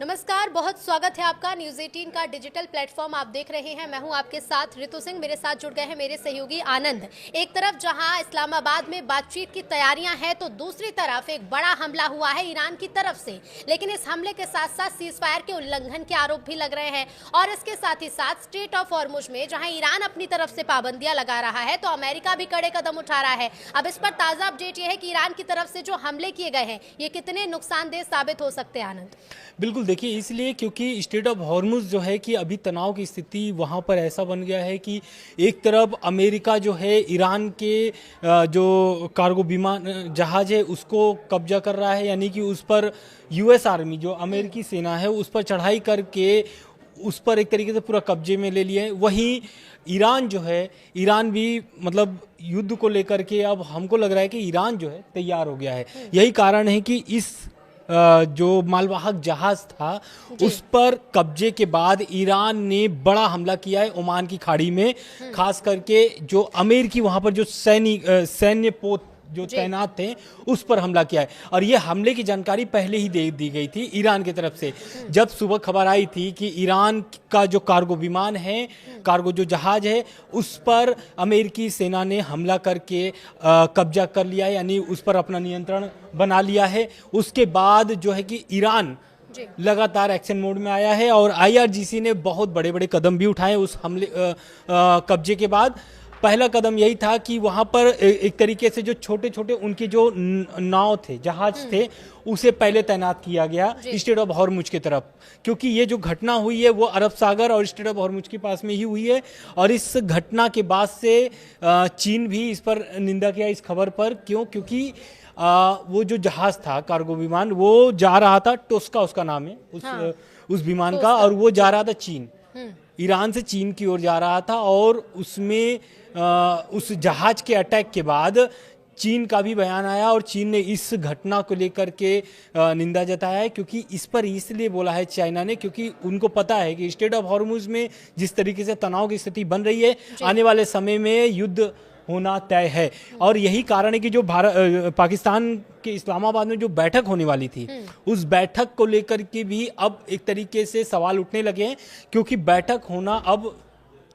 नमस्कार, बहुत स्वागत है आपका न्यूज़ 18 का डिजिटल प्लेटफॉर्म आप देख रहे हैं। मैं हूं आपके साथ ऋतु सिंह, मेरे साथ जुड़ गए हैं मेरे सहयोगी आनंद। एक तरफ जहां इस्लामाबाद में बातचीत की तैयारियां हैं तो दूसरी तरफ एक बड़ा हमला हुआ है ईरान की तरफ से। लेकिन इस हमले के साथ साथ सीजफायर के उल्लंघन के आरोप भी लग रहे हैं और इसके साथ ही साथ स्ट्रेट ऑफ हॉर्मुज में जहाँ ईरान अपनी तरफ से पाबंदियां लगा रहा है तो अमेरिका भी कड़े कदम उठा रहा है। अब इस पर ताज़ा अपडेट यह है कि ईरान की तरफ से जो हमले किए गए हैं ये कितने नुकसानदेह साबित हो सकते हैं। आनंद, बिल्कुल, देखिए इसलिए क्योंकि स्टेट ऑफ हॉर्मुज जो है कि अभी तनाव की स्थिति वहाँ पर ऐसा बन गया है कि एक तरफ अमेरिका जो है ईरान के जो कार्गो विमान जहाज है उसको कब्जा कर रहा है, यानी कि उस पर यूएस आर्मी जो अमेरिकी सेना है उस पर चढ़ाई करके उस पर एक तरीके से पूरा कब्जे में ले लिया है। वहीं ईरान जो है, ईरान भी मतलब युद्ध को लेकर के अब हमको लग रहा है कि ईरान जो है तैयार हो गया है। यही कारण है कि इस जो मालवाहक जहाज था उस पर कब्जे के बाद ईरान ने बड़ा हमला किया है ओमान की खाड़ी में, खास करके जो अमेरिकी वहां पर जो सैन्य पोत जो तैनात थे उस पर हमला किया है। और ये हमले की जानकारी पहले ही दे दी गई थी ईरान की तरफ से। जब सुबह खबर आई थी कि ईरान का जो कार्गो विमान है, कार्गो जो जहाज है उस पर अमेरिकी सेना ने हमला करके कब्जा कर लिया है, यानी उस पर अपना नियंत्रण बना लिया है। उसके बाद जो है कि ईरान लगातार एक्शन मोड में आया है और आईआरजीसी ने बहुत बड़े बड़े कदम भी उठाए उस हमले कब्जे के बाद। पहला कदम यही था कि वहां पर एक तरीके से जो छोटे छोटे उनके जो नाव थे, जहाज थे, उसे पहले तैनात किया गया स्टेट ऑफ हॉर्मुज की तरफ, क्योंकि ये जो घटना हुई है वो अरब सागर और स्टेट ऑफ हॉर्मुज के पास में ही हुई है। और इस घटना के बाद से चीन भी इस पर निंदा किया इस खबर पर। क्योंकि वो जो जहाज था कार्गो विमान वो जा रहा था, टोस्का उसका नाम है उस विमान का, और वो जा रहा था चीन, ईरान से चीन की ओर जा रहा था। और उसमें उस जहाज के अटैक के बाद चीन का भी बयान आया और चीन ने इस घटना को लेकर के निंदा जताया है। क्योंकि इस पर इसलिए बोला है चाइना ने क्योंकि उनको पता है कि स्टेट ऑफ हॉर्मुज में जिस तरीके से तनाव की स्थिति बन रही है, आने वाले समय में युद्ध होना तय है। और यही कारण है कि जो पाकिस्तान के इस्लामाबाद में जो बैठक होने वाली थी उस बैठक को लेकर के भी अब एक तरीके से सवाल उठने लगे हैं, क्योंकि बैठक होना अब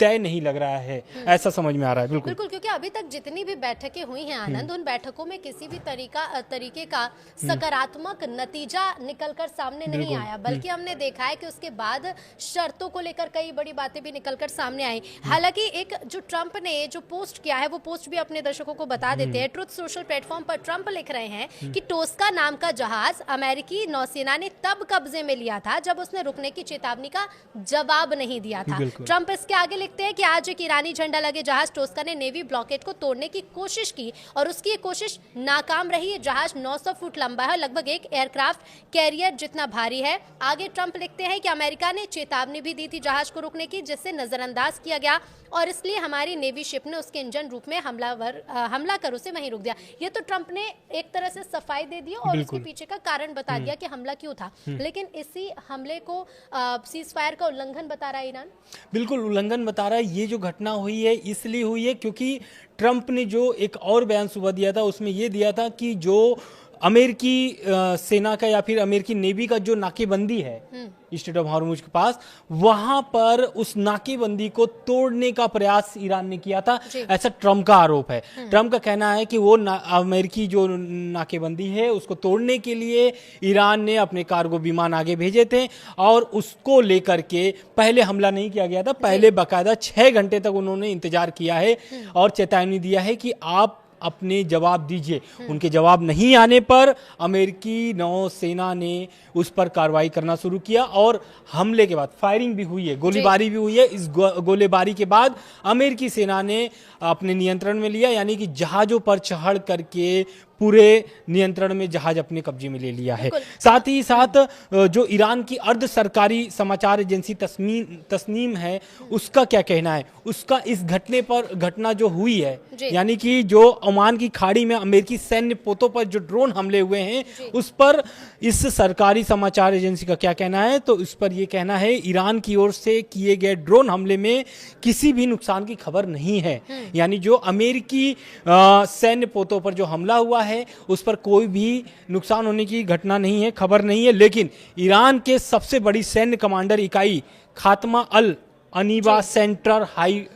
तय नहीं लग रहा है, ऐसा समझ में आ रहा है। बिल्कुल, क्योंकि अभी तक जितनी भी बैठकें हुई हैं आनंद, उन बैठकों में किसी भी तरीके का सकारात्मक नतीजा निकलकर सामने नहीं आया, बल्कि हमने देखा है कि उसके बाद शर्तों को लेकर कई बड़ी बातें भी निकलकर सामने आई। हालांकि एक जो ट्रंप ने जो पोस्ट किया है वो पोस्ट भी अपने दर्शकों को बता देते हैं। ट्रुथ सोशल प्लेटफॉर्म पर ट्रंप लिख रहे हैं कि टोस्का नाम का जहाज अमेरिकी नौसेना ने तब कब्जे में लिया था जब उसने रुकने की चेतावनी का जवाब नहीं दिया था। ट्रंप इसके आगे लिखते हैं कि आज एक ईरानी झंडा लगे जहाज टोस्का ने नेवी ब्लॉकेड को तोड़ने की कोशिश की और उसकी ये कोशिश नाकाम रही। ये जहाज 900 फुट लंबा है, लगभग एक एयरक्राफ्ट कैरियर जितना भारी है। आगे ट्रंप लिखते हैं कि अमेरिका ने चेतावनी भी दी थी जहाज को रुकने की, जिससे नजरअंदाज किया गया और इसलिए हमारी नेवी शिप ने उसके इंजन रूप में हमला कर उसे वहीं रुक दिया। ये तो ट्रंप ने एक तरह से सफाई दे दी और उसके पीछे का कारण बता दिया कि हमला क्यों था। लेकिन इसी हमले को सीज फायर का उल्लंघन बता रहा है ईरान। बिल्कुल उल्लंघन बता रहा है। ये जो घटना हुई है इसलिए हुई है क्योंकि ट्रंप ने जो एक और बयान सुबह दिया था उसमें ये दिया था कि जो अमेरिकी सेना का या फिर अमेरिकी नेवी का जो नाकेबंदी है स्टेट ऑफ हॉर्मुज के पास, वहां पर उस नाकेबंदी को तोड़ने का प्रयास ईरान ने किया था, ऐसा ट्रंप का आरोप है। ट्रंप का कहना है कि वो अमेरिकी जो नाकेबंदी है उसको तोड़ने के लिए ईरान ने अपने कार्गो विमान आगे भेजे थे और उसको लेकर के पहले हमला नहीं किया गया था। पहले बाकायदा 6 घंटे तक उन्होंने इंतजार किया है और चेतावनी दिया है कि आप अपने जवाब दीजिए। उनके जवाब नहीं आने पर अमेरिकी नौसेना ने उस पर कार्रवाई करना शुरू किया और हमले के बाद फायरिंग भी हुई है, गोलीबारी भी हुई है। इस गोलीबारी के बाद अमेरिकी सेना ने अपने नियंत्रण में लिया, यानी कि जहाजों पर चढ़ करके पूरे नियंत्रण में जहाज अपने कब्जे में ले लिया है। साथ ही साथ जो ईरान की अर्ध सरकारी समाचार एजेंसी तस्नीम है उसका क्या कहना है, उसका इस घटना जो हुई है, यानी कि जो ओमान की खाड़ी में अमेरिकी सैन्य पोतों पर जो ड्रोन हमले हुए हैं उस पर इस सरकारी समाचार एजेंसी का क्या कहना है। तो इस पर यह कहना है ईरान की ओर से किए गए ड्रोन हमले में किसी भी नुकसान की खबर नहीं है, यानी जो अमेरिकी सैन्य पोतों पर जो हमला हुआ है उस पर कोई भी नुकसान होने की घटना नहीं है, खबर नहीं है। लेकिन ईरान के सबसे बड़ी सैन्य कमांडर इकाई खात्मा अल अनीबा सेंट्रल हाई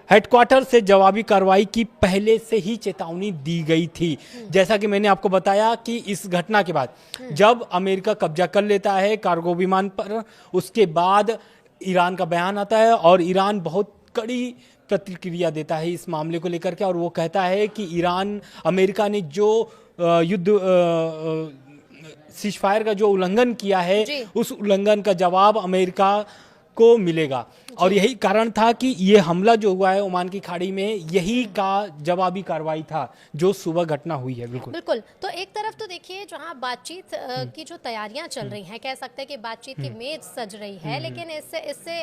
हेडक्वार्टर से जवाबी कार्रवाई की पहले से ही चेतावनी दी गई थी। जैसा कि मैंने आपको बताया कि इस घटना के बाद जब अमेरिका कब्जा कर लेता है कार्गो विमान पर, उसके बाद ईरान का बयान आता है और ईरान बहुत कड़ी प्रतिक्रिया देता है इस मामले को लेकर के, और वो कहता है कि अमेरिका ने जो युद्ध सीजफायर का जो उल्लंघन किया है उस उल्लंघन का जवाब अमेरिका को मिलेगा। और यही कारण था कि ये हमला जो हुआ है ओमान की खाड़ी में, यही का जवाबी कार्रवाई था जो सुबह घटना हुई है। बिल्कुल बिल्कुल। तो एक तरफ तो देखिए जहां बातचीत की जो तैयारियां चल रही हैं, कह सकते हैं कि बातचीत की मेज सज रही है, लेकिन इससे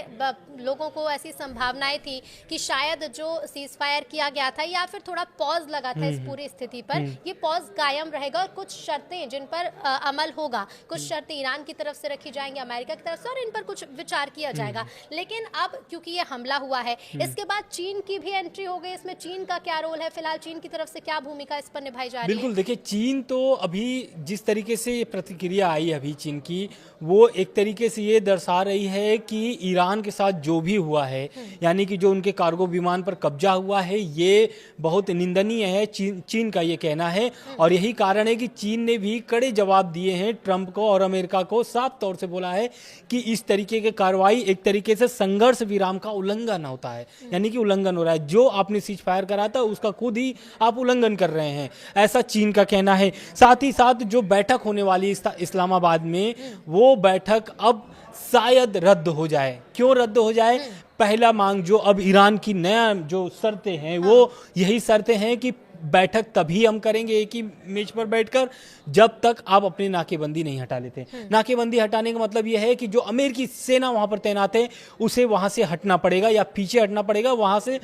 लोगों को ऐसी संभावनाएं थी कि शायद जो सीज फायर किया गया था या फिर थोड़ा पॉज लगा था इस पूरी स्थिति पर, ये पॉज कायम रहेगा और कुछ शर्तें जिन पर अमल होगा, कुछ शर्तें ईरान की तरफ से रखी जाएंगी, अमेरिका की तरफ से, और इन पर कुछ विचार किया जाएगा। लेकिन अब क्योंकि ये हमला हुआ है, इसके बाद चीन की भी एंट्री हो गई। इसमें चीन का क्या रोल है, फिलहाल चीन की तरफ से क्या भूमिका इस पर निभाई जा रही है? बिल्कुल, देखिए चीन तो अभी जिस तरीके से ये प्रतिक्रिया आई अभी चीन की, वो एक तरीके से ये दर्शा रही है कि ईरान के साथ जो भी हुआ है, यानी कि जो उनके कार्गो विमान पर कब्जा हुआ है, ये बहुत निंदनीय है, चीन का ये कहना है। और यही कारण है कि चीन ने भी कड़े जवाब दिए हैं ट्रंप को और अमेरिका को, साफ तौर से बोला है कि इस तरीके की कार्रवाई एक तरीके से संघर्ष विराम का उल्लंघन होता है, यानी कि उल्लंघन हो रहा है। जो आपने सीज फायर करा था उसका खुद ही आप उल्लंघन कर रहे हैं, ऐसा चीन का कहना है। साथ ही साथ जो बैठक होने वाली इस्लामाबाद में, वो बैठक अब शायद रद्द हो जाए। क्यों रद्द हो जाए? पहला मांग जो अब ईरान की नया जो शर्तें हैं, वो यही शर्तें हैं कि बैठक तभी हम करेंगे एक ही मेज पर बैठकर जब तक आप अपनी नाकेबंदी नहीं हटा लेते। नाकेबंदी हटाने का मतलब यह है कि जो अमेरिकी सेना वहां पर तैनात है उसे वहां से हटना पड़ेगा या पीछे हटना पड़ेगा, वहां से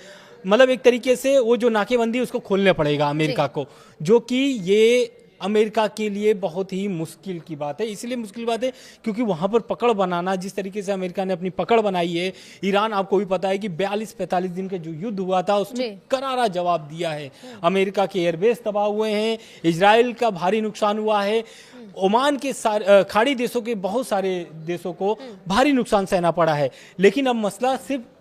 मतलब एक तरीके से वो जो नाकेबंदी उसको खोलना पड़ेगा अमेरिका को, जो कि ये अमेरिका के लिए बहुत ही मुश्किल की बात है। इसलिए मुश्किल बात है क्योंकि वहाँ पर पकड़ बनाना, जिस तरीके से अमेरिका ने अपनी पकड़ बनाई है, ईरान आपको भी पता है कि 42-45 दिन का जो युद्ध हुआ था उसमें करारा जवाब दिया है। अमेरिका के एयरबेस तबाह हुए हैं, इजराइल का भारी नुकसान हुआ है, ओमान के खाड़ी देशों के बहुत सारे देशों को भारी नुकसान सहना पड़ा है। लेकिन अब मसला सिर्फ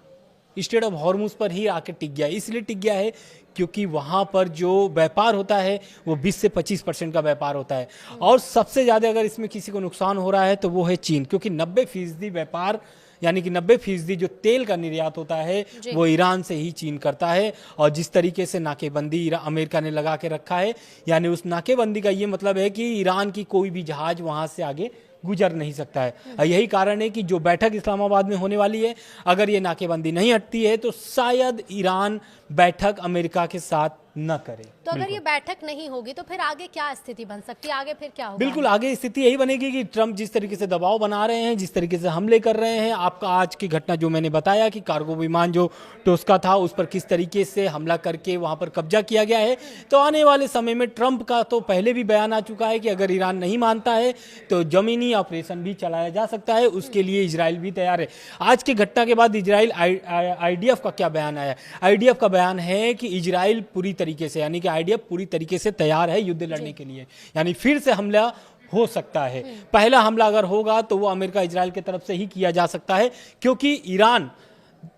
स्ट्रेट ऑफ हॉर्मुज पर ही आके टिक गया है। इसलिए टिक गया है क्योंकि वहाँ पर जो व्यापार होता है वो 20 से 25% का व्यापार होता है, और सबसे ज़्यादा अगर इसमें किसी को नुकसान हो रहा है तो वो है चीन, क्योंकि 90% व्यापार यानी कि 90% जो तेल का निर्यात होता है वो ईरान से ही चीन करता है। और जिस तरीके से नाकेबंदी अमेरिका ने लगा के रखा है, यानी उस नाकेबंदी का ये मतलब है कि ईरान की कोई भी जहाज वहाँ से आगे गुजर नहीं सकता है। यही कारण है कि जो बैठक इस्लामाबाद में होने वाली है, अगर ये नाकेबंदी नहीं हटती है तो शायद ईरान बैठक अमेरिका के साथ न करे। तो अगर ये बैठक नहीं होगी तो फिर आगे क्या स्थिति बन सकती है, आगे फिर क्या होगा? बिल्कुल, आगे स्थिति यही बनेगी कि ट्रंप जिस तरीके से दबाव बना रहे हैं, जिस तरीके से हमले कर रहे हैं, आपका आज की घटना जो मैंने बताया कि कार्गो विमान जो टोस्का था उस पर किस तरीके से हमला करके वहां पर कब्जा किया गया है, तो आने वाले समय में ट्रंप का तो पहले भी बयान आ चुका है कि अगर ईरान नहीं मानता है तो जमीनी ऑपरेशन भी चलाया जा सकता है, उसके लिए इजराइल भी तैयार है। आज की घटना के बाद इजराइल IDF का क्या बयान आया? IDF का बयान है कि इजराइल पूरी तरीके से, यानी कि IDF पूरी तरीके से तैयार है युद्ध लड़ने के लिए, यानी फिर से हमला हो सकता है। पहला हमला अगर होगा तो वो अमेरिका इजराइल की तरफ से ही किया जा सकता है, क्योंकि ईरान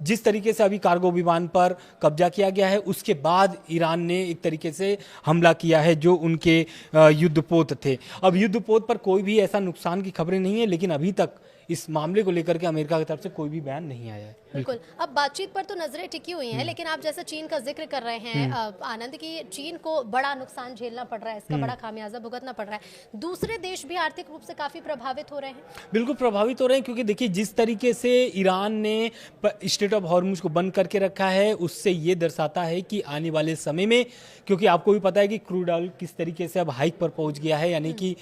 जिस तरीके से अभी कार्गो विमान पर कब्जा किया गया है उसके बाद ईरान ने एक तरीके से हमला किया है जो उनके युद्धपोत थे। अब युद्धपोत पर कोई भी ऐसा नुकसान की खबरें नहीं है, लेकिन अभी तक इस मामले को लेकर के अमेरिका की तरफ से कोई भी बयान नहीं आया है। बिल्कुल, अब बातचीत पर तो नजरें टिकी हुई हैं, लेकिन आप जैसे चीन का जिक्र कर रहे हैं आनंद, की चीन को बड़ा नुकसान झेलना पड़ रहा है, इसका बड़ा खामियाजा भुगतना पड़ रहा है। दूसरे देश भी आर्थिक रूप से काफी प्रभावित हो रहे हैं। बिल्कुल प्रभावित हो रहे हैं, क्योंकि देखिए जिस तरीके से ईरान ने स्ट्रेट ऑफ हॉर्मुज को बंद करके रखा है, उससे ये दर्शाता है कि आने वाले समय में, क्योंकि आपको भी पता है कि क्रूड ऑयल किस तरीके से अब हाइक पर पहुंच गया है, यानी कि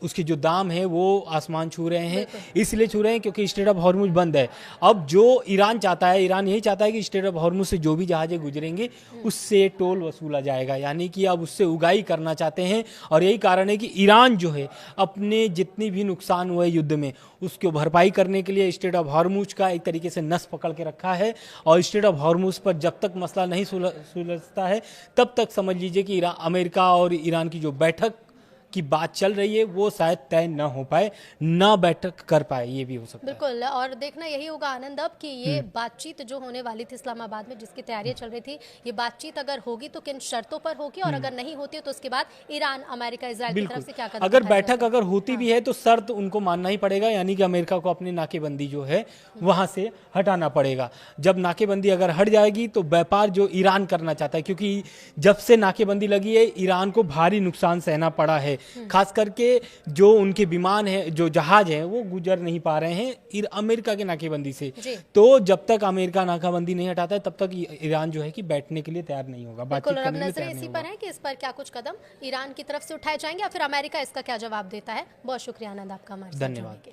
उसके जो दाम है वो आसमान छू रहे हैं। इसलिए छू रहे हैं क्योंकि स्ट्रेट ऑफ हॉर्मुज बंद है। अब जो ईरान चाहता है, ईरान यही चाहता है कि स्ट्रेट ऑफ हॉर्मुज से जो भी जहाजें गुजरेंगे उससे टोल वसूला जाएगा, यानी कि अब उससे उगाही करना चाहते हैं। और यही कारण है कि ईरान जो है अपने जितनी भी नुकसान हुए युद्ध में उसको भरपाई करने के लिए स्ट्रेट ऑफ हॉर्मुज का एक तरीके से नस पकड़ के रखा है। और स्ट्रेट ऑफ हॉर्मुज पर जब तक मसला नहीं सुलझता है तब तक समझ लीजिए कि अमेरिका और ईरान की जो बैठक की बात चल रही है वो शायद तय न हो पाए, ना बैठक कर पाए, ये भी हो सकता है। बिल्कुल, और देखना यही होगा आनंद अब कि ये बातचीत जो होने वाली थी इस्लामाबाद में, जिसकी तैयारियां चल रही थी, ये बातचीत अगर होगी तो किन शर्तों पर होगी, और अगर नहीं होती है तो उसके बाद ईरान, अमेरिका, इजराइल की तरफ से क्या कदम अगर उठाए बैठक जाएंगे? अगर होती भी है तो शर्त उनको मानना ही पड़ेगा, यानी कि अमेरिका को अपनी नाकेबंदी जो है वहां से हटाना पड़ेगा। जब नाकेबंदी अगर हट जाएगी तो व्यापार जो ईरान करना चाहता है, क्योंकि जब से नाकेबंदी लगी है ईरान को भारी नुकसान सहना पड़ा है, खास करके जो उनके विमान है, जो जहाज हैं वो गुजर नहीं पा रहे हैं अमेरिका के नाकेबंदी से। तो जब तक अमेरिका नाकाबंदी नहीं हटाता है तब तक ईरान जो है कि बैठने के लिए तैयार नहीं होगा, बातचीत करने के लिए तैयार नहीं इसी होगा। पर है कि इस पर क्या कुछ कदम ईरान की तरफ से उठाए जाएंगे या फिर अमेरिका इसका क्या जवाब देता है। बहुत शुक्रिया आनंद आपका हमारे साथ जुड़ने के लिए।